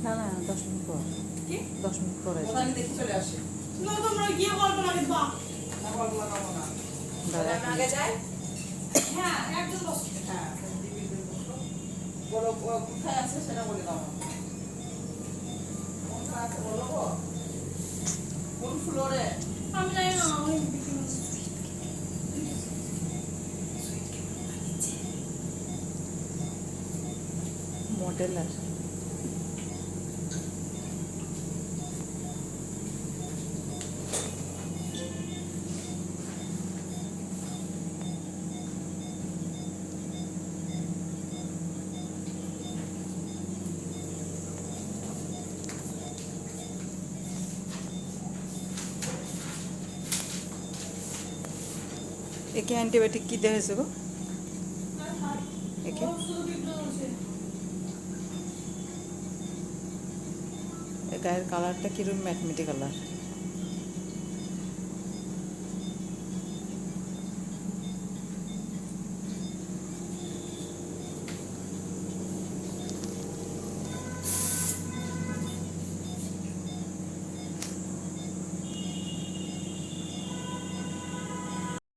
না না 10 মিনিট পর। কি 10 মিনিট পরে ওখানে দেখি চলে আসে। না তোমরা গিয়ে গল্প লাগে বা না বলবো না। দাঁড়া আমি আগে যাই। হ্যাঁ একজন বস হ্যাঁ, দিদিদের বসো। বলো কোথায় আছে সেটা বলে দাও আমাকে। কোনটা আছে বলো গো? কোন ফ্লোরে? আমি জানি না আমি মডেল আর একে অ্যান্টিবায়োটিক কি দেওয়া হয়েছে গো? একে শুধু বিদ্যুৎ আছে গায়ের কালারটা কিরকম ম্যাটমেটি কালার।